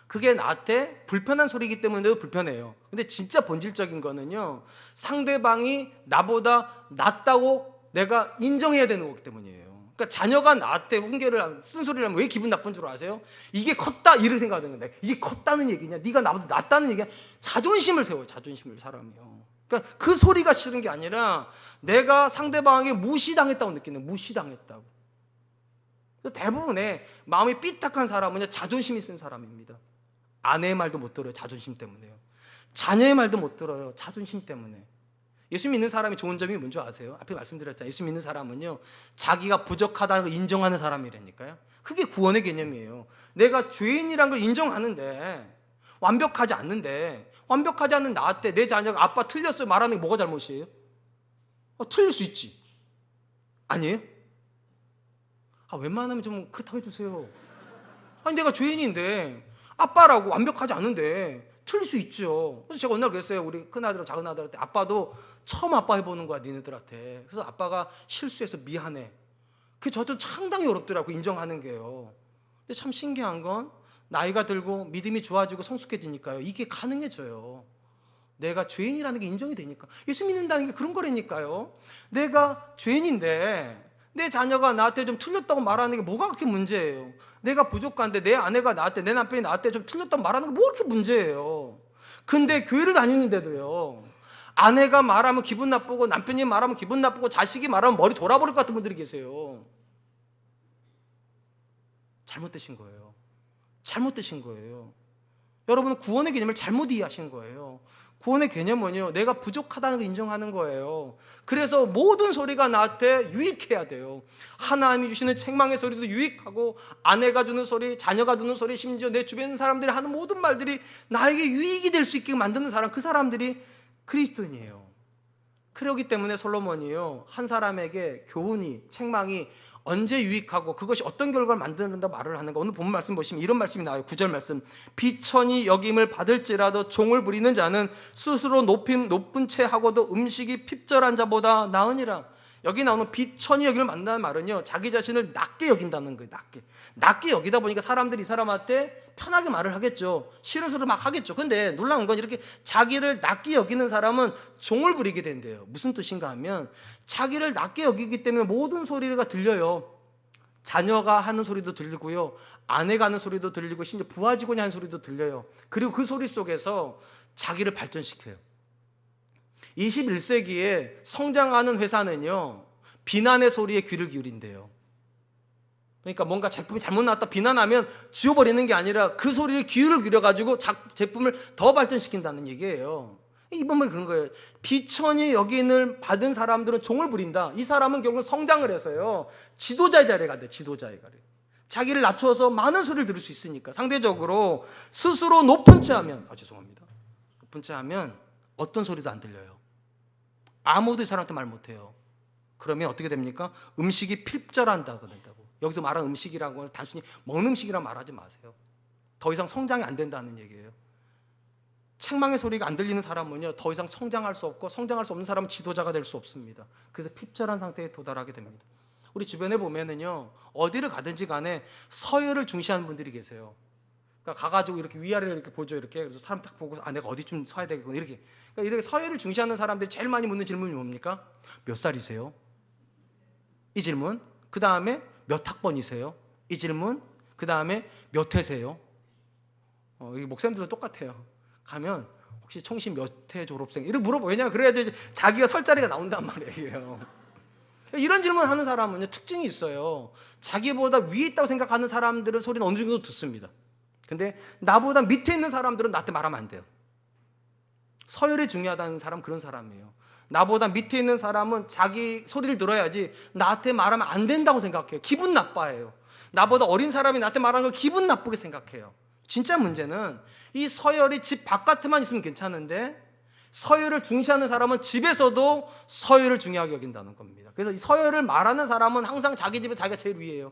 그게 나한테 불편한 소리이기 때문에도 불편해요. 근데 진짜 본질적인 거는요, 상대방이 나보다 낫다고 내가 인정해야 되는 거기 때문이에요. 그러니까 자녀가 나한테 훈계를 쓴소리를 하면 왜 기분 나쁜 줄 아세요? 이게 컸다, 이런 생각하는 건데, 이게 컸다는 얘기냐, 네가 나보다 낫다는 얘기냐. 자존심을 세워요. 자존심을, 사람이요. 그러니까 그 소리가 싫은 게 아니라 내가 상대방에게 무시당했다고 느끼는, 무시당했다고. 대부분의 마음이 삐딱한 사람은 자존심이 센 사람입니다. 아내의 말도 못 들어요. 자존심 때문에요. 자녀의 말도 못 들어요. 자존심 때문에. 예수 믿는 사람이 좋은 점이 뭔지 아세요? 앞에 말씀드렸잖아요. 예수 믿는 사람은요, 자기가 부족하다는 걸 인정하는 사람이라니까요. 그게 구원의 개념이에요. 내가 죄인이라는 걸 인정하는데, 완벽하지 않는 나한테 내 자녀가 아빠 틀렸어요 말하는 게 뭐가 잘못이에요? 틀릴 수 있지. 아니에요? 웬만하면 좀 그렇다고 해주세요. 아니, 내가 죄인인데 아빠라고 완벽하지 않은데 틀릴 수 있죠. 그래서 제가 어느 날 그랬어요. 우리 큰아들하고 작은아들한테, 아빠도 처음 아빠 해보는 거야, 니네들한테. 그래서 아빠가 실수해서 미안해. 그게 저도 상당히 어렵더라고, 인정하는 게요. 근데 참 신기한 건 나이가 들고 믿음이 좋아지고 성숙해지니까요, 이게 가능해져요. 내가 죄인이라는 게 인정이 되니까. 예수 믿는다는 게 그런 거라니까요. 내가 죄인인데 내 자녀가 나한테 좀 틀렸다고 말하는 게 뭐가 그렇게 문제예요? 내가 부족한데 내 아내가 나한테, 내 남편이 나한테 좀 틀렸다고 말하는 게 뭐 그렇게 문제예요? 근데 교회를 다니는데도요, 아내가 말하면 기분 나쁘고 남편이 말하면 기분 나쁘고 자식이 말하면 머리 돌아버릴 것 같은 분들이 계세요. 잘못되신 거예요. 잘못되신 거예요. 여러분은 구원의 개념을 잘못 이해하신 거예요. 구원의 개념은요, 내가 부족하다는 걸 인정하는 거예요. 그래서 모든 소리가 나한테 유익해야 돼요. 하나님이 주시는 책망의 소리도 유익하고, 아내가 주는 소리, 자녀가 듣는 소리, 심지어 내 주변 사람들이 하는 모든 말들이 나에게 유익이 될 수 있게 만드는 사람, 그 사람들이 그리스도인이에요. 그렇기 때문에 솔로몬이요, 한 사람에게 교훈이, 책망이 언제 유익하고 그것이 어떤 결과를 만드는다 말을 하는가. 오늘 본문 말씀 보시면 이런 말씀이 나와요. 9절 말씀. 비천이 여김을 받을지라도 종을 부리는 자는 스스로 높은 채 하고도 음식이 핍절한 자보다 나으니라. 여기 나오는 비천이 여김을 만든다는 말은요, 자기 자신을 낮게 여긴다는 거예요. 낮게 여기다 보니까 사람들이 이 사람한테 편하게 말을 하겠죠. 싫은 소리를 막 하겠죠. 근데 놀라운 건 이렇게 자기를 낮게 여기는 사람은 종을 부리게 된대요. 무슨 뜻인가 하면, 자기를 낮게 여기기 때문에 모든 소리가 들려요. 자녀가 하는 소리도 들리고요, 아내가 하는 소리도 들리고, 심지어 부하 직원이 하는 소리도 들려요. 그리고 그 소리 속에서 자기를 발전시켜요. 21세기에 성장하는 회사는요, 비난의 소리에 귀를 기울인대요. 그러니까 뭔가 제품이 잘못 나왔다 비난하면 지워버리는 게 아니라 그 소리를 귀를 기울여가지고 제품을 더 발전시킨다는 얘기예요. 이번에 그런 거예요. 비천이 여긴을 받은 사람들은 종을 부린다. 이 사람은 결국 성장을 해서요, 지도자의 자리에 가요. 지도자의 자리. 자기를 낮추어서 많은 소리를 들을 수 있으니까. 상대적으로 스스로 높은 채 하면, 높은 채 하면 어떤 소리도 안 들려요. 아무도 이 사람한테 말 못해요. 그러면 어떻게 됩니까? 음식이 필절한다고 된다고. 여기서 말하는 음식이라고 단순히 먹는 음식이라 말하지 마세요. 더 이상 성장이 안 된다는 얘기예요. 책망의 소리가 안 들리는 사람은요, 더 이상 성장할 수 없고, 성장할 수 없는 사람은 지도자가 될 수 없습니다. 그래서 핍절한 상태에 도달하게 됩니다. 우리 주변에 보면은요, 어디를 가든지 간에 서열을 중시하는 분들이 계세요. 그러니까 가가지고 이렇게 위아래를 이렇게 보죠. 이렇게. 그래서 사람 딱 보고, 내가 어디쯤 서야 되겠구나. 이렇게. 그러니까 이렇게 서열을 중시하는 사람들이 제일 많이 묻는 질문이 뭡니까? 몇 살이세요? 이 질문. 그 다음에 몇 학번이세요? 이 질문. 그 다음에 몇 회세요? 이 목사님들도 똑같아요. 가면 혹시 총시 몇 회 졸업생? 이렇게 물어봐. 왜냐하면 그래야지 자기가 설 자리가 나온단 말이에요. 이런 질문을 하는 사람은 특징이 있어요. 자기보다 위에 있다고 생각하는 사람들은 소리는 어느 정도 듣습니다. 근데 나보다 밑에 있는 사람들은 나한테 말하면 안 돼요. 서열이 중요하다는 사람, 그런 사람이에요. 나보다 밑에 있는 사람은 자기 소리를 들어야지 나한테 말하면 안 된다고 생각해요. 기분 나빠해요. 나보다 어린 사람이 나한테 말하는 걸 기분 나쁘게 생각해요. 진짜 문제는 이 서열이 집 바깥에만 있으면 괜찮은데, 서열을 중시하는 사람은 집에서도 서열을 중요하게 여긴다는 겁니다. 그래서 이 서열을 말하는 사람은 항상 자기 집에 자기가 제일 위에요.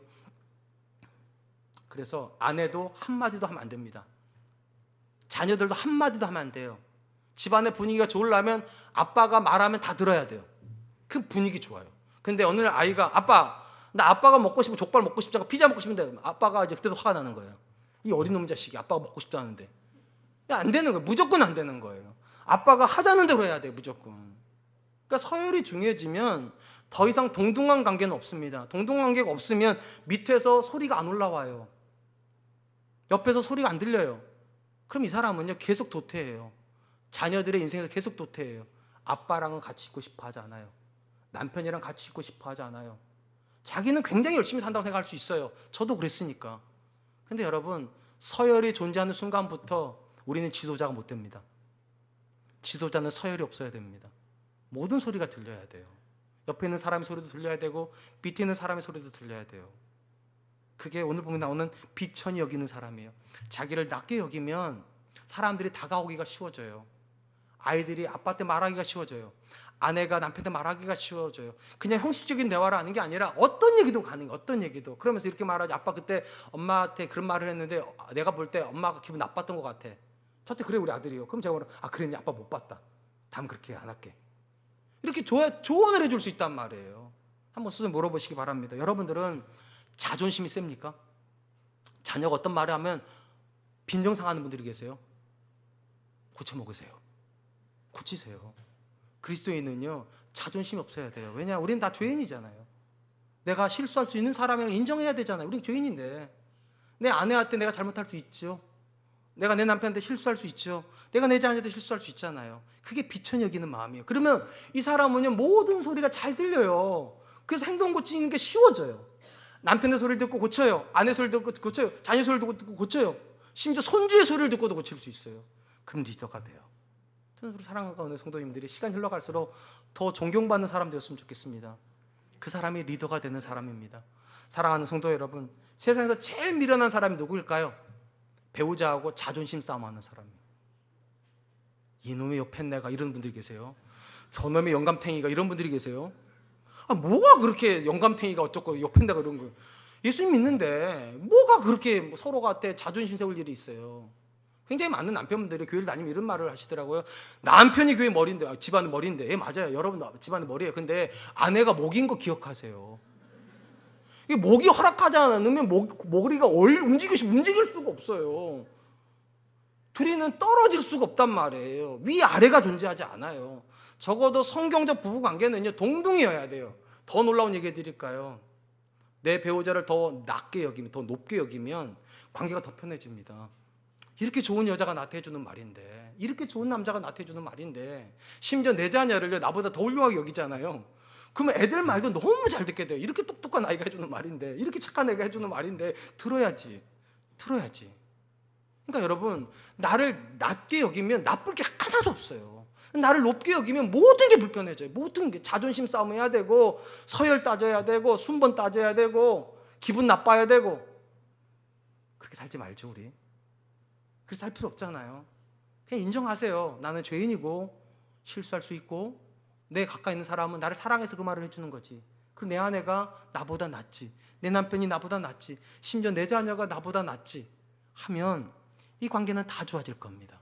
그래서 아내도 한마디도 하면 안 됩니다. 자녀들도 한마디도 하면 안 돼요. 집안의 분위기가 좋으려면 아빠가 말하면 다 들어야 돼요. 그 분위기 좋아요. 근데 어느 날 아이가, 나 아빠가 먹고 싶은 족발 먹고 싶다고 피자 먹고 싶은데, 아빠가 이제 그때도 화가 나는 거예요. 이 어린 놈 자식이 아빠가 먹고 싶다는데. 안 되는 거예요. 무조건 안 되는 거예요. 아빠가 하자는 대로 해야 돼요. 무조건. 그러니까 서열이 중요해지면 더 이상 동등한 관계는 없습니다. 동등한 관계가 없으면 밑에서 소리가 안 올라와요. 옆에서 소리가 안 들려요. 그럼 이 사람은요, 계속 도태해요. 자녀들의 인생에서 계속 도태해요. 아빠랑은 같이 있고 싶어 하지 않아요. 남편이랑 같이 있고 싶어 하지 않아요. 자기는 굉장히 열심히 산다고 생각할 수 있어요. 저도 그랬으니까. 근데 여러분, 서열이 존재하는 순간부터 우리는 지도자가 못 됩니다. 지도자는 서열이 없어야 됩니다. 모든 소리가 들려야 돼요. 옆에 있는 사람의 소리도 들려야 되고, 밑에 있는 사람의 소리도 들려야 돼요. 그게 오늘 보면 나오는 비천히 여기는 사람이에요. 자기를 낮게 여기면 사람들이 다가오기가 쉬워져요. 아이들이 아빠한테 말하기가 쉬워져요. 아내가 남편한테 말하기가 쉬워져요. 그냥 형식적인 대화를 하는 게 아니라 어떤 얘기도 가능해요. 어떤 얘기도. 그러면서 이렇게 말하지. 아빠 그때 엄마한테 그런 말을 했는데 내가 볼 때 엄마가 기분 나빴던 것 같아. 저때 그래 우리 아들이요. 그럼 제가 말해요. 그랬니? 아빠 못 봤다. 다음 그렇게 안 할게. 이렇게 조언을 해줄 수 있단 말이에요. 한번 스스로 물어보시기 바랍니다. 여러분들은 자존심이 셉니까? 자녀가 어떤 말을 하면 빈정상하는 분들이 계세요. 고쳐먹으세요. 고치세요. 그리스도인은요, 자존심이 없어야 돼요. 왜냐? 우리는 다 죄인이잖아요. 내가 실수할 수 있는 사람이라고 인정해야 되잖아요. 우린 죄인인데. 내 아내한테 내가 잘못할 수 있죠. 내가 내 남편한테 실수할 수 있죠. 내가 내 자녀한테 실수할 수 있잖아요. 그게 비천히 여기는 마음이에요. 그러면 이 사람은요, 모든 소리가 잘 들려요. 그래서 행동 고치는 게 쉬워져요. 남편의 소리를 듣고 고쳐요. 아내 소리를 듣고 고쳐요. 자녀 소리를 듣고 고쳐요. 심지어 손주의 소리를 듣고도 고칠 수 있어요. 그럼 리더가 돼요. 저는 우리 사랑하는 어느 성도님들이 시간 흘러갈수록 더 존경받는 사람 되었으면 좋겠습니다. 그 사람이 리더가 되는 사람입니다. 사랑하는 성도 여러분, 세상에서 제일 미련한 사람이 누구일까요? 배우자하고 자존심 싸움하는 사람이에요. 이놈의 옆에 내가, 이런 분들이 계세요. 저놈의 영감탱이가, 이런 분들이 계세요. 뭐가 그렇게 영감탱이가 어쩌고 옆에 내가 이런 거예요. 예수님 믿는데 뭐가 그렇게 서로한테 자존심 세울 일이 있어요. 굉장히 많은 남편분들이 교회를 다니면 이런 말을 하시더라고요. 남편이 교회 머리인데, 집안의 머리인데. 예, 맞아요. 여러분 집안의 머리예요. 근데 아내가 목인 거 기억하세요. 이게 목이 허락하지 않으면 머리가 움직일 수가 없어요. 둘이는 떨어질 수가 없단 말이에요. 위아래가 존재하지 않아요. 적어도 성경적 부부관계는요, 동등이어야 돼요. 더 놀라운 얘기 해드릴까요? 내 배우자를 더 낮게 여기면, 더 높게 여기면 관계가 더 편해집니다. 이렇게 좋은 여자가 나한테 해주는 말인데, 이렇게 좋은 남자가 나한테 해주는 말인데, 심지어 내 자녀를 나보다 더 훌륭하게 여기잖아요. 그러면 애들 말도 너무 잘 듣게 돼요. 이렇게 똑똑한 아이가 해주는 말인데, 이렇게 착한 애가 해주는 말인데 들어야지. 그러니까 여러분, 나를 낮게 여기면 나쁠 게 하나도 없어요. 나를 높게 여기면 모든 게 불편해져요. 모든 게 자존심 싸움해야 되고, 서열 따져야 되고, 순번 따져야 되고, 기분 나빠야 되고. 그렇게 살지 말죠, 우리. 그렇게 살 필요 없잖아요. 그냥 인정하세요. 나는 죄인이고 실수할 수 있고, 내 가까이 있는 사람은 나를 사랑해서 그 말을 해주는 거지. 그 내 아내가 나보다 낫지, 내 남편이 나보다 낫지, 심지어 내 자녀가 나보다 낫지 하면 이 관계는 다 좋아질 겁니다.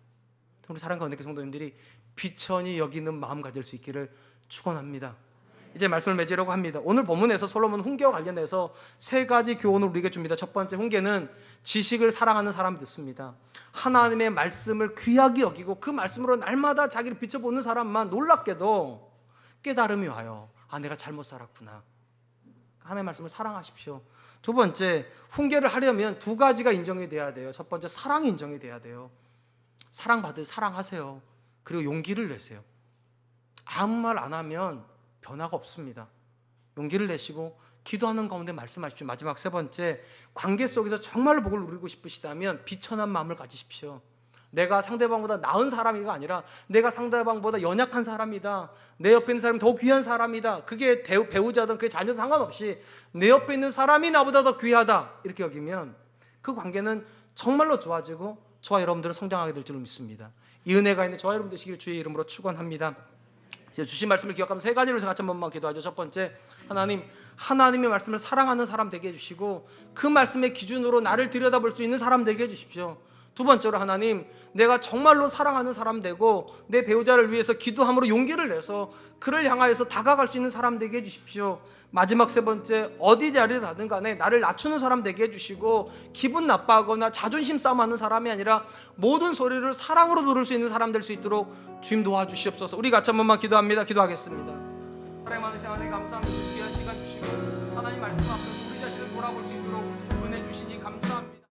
우리 사랑과 은혜교 성도님들이 비천히 여기는 마음 가질 수 있기를 축원합니다. 이제 말씀을 맺으려고 합니다. 오늘 본문에서 솔로몬 훈계와 관련해서 세 가지 교훈을 우리에게 줍니다. 첫 번째 훈계는 지식을 사랑하는 사람이 듣습니다. 하나님의 말씀을 귀하게 여기고 그 말씀으로 날마다 자기를 비춰보는 사람만 놀랍게도 깨달음이 와요. 내가 잘못 살았구나. 하나님의 말씀을 사랑하십시오. 두 번째, 훈계를 하려면 두 가지가 인정이 돼야 돼요. 첫 번째, 사랑이 인정이 돼야 돼요. 사랑하세요. 그리고 용기를 내세요. 아무 말 안 하면 변화가 없습니다. 용기를 내시고 기도하는 가운데 말씀하십시오. 마지막 세 번째, 관계 속에서 정말로 복을 누리고 싶으시다면 비천한 마음을 가지십시오. 내가 상대방보다 나은 사람이가 아니라 내가 상대방보다 연약한 사람이다. 내 옆에 있는 사람이 더 귀한 사람이다. 그게 배우자든 그게 자녀든 상관없이 내 옆에 있는 사람이 나보다 더 귀하다. 이렇게 여기면 그 관계는 정말로 좋아지고 저와 여러분들은 성장하게 될 줄 믿습니다. 이 은혜가 있는 저와 여러분 되시길 주의 이름으로 축원합니다. 주신 말씀을 기억하면서 세 가지를 같이 한 번만 기도하죠. 첫 번째, 하나님의 말씀을 사랑하는 사람 되게 해주시고 그 말씀의 기준으로 나를 들여다볼 수 있는 사람 되게 해주십시오. 두 번째로, 하나님, 내가 정말로 사랑하는 사람 되고 내 배우자를 위해서 기도함으로 용기를 내서 그를 향하여서 다가갈 수 있는 사람 되게 해주십시오. 마지막 세 번째, 어디 자리에 가든 간에 나를 낮추는 사람 되게 해주시고 기분 나빠하거나 자존심 싸움하는 사람이 아니라 모든 소리를 사랑으로 들을 수 있는 사람 될 수 있도록 주님 도와주시옵소서. 우리 같이 한 번만 기도합니다. 기도하겠습니다. 사랑의 많은 하나님 감사합니다. 귀한 시간 주시고 하나님 말씀 앞에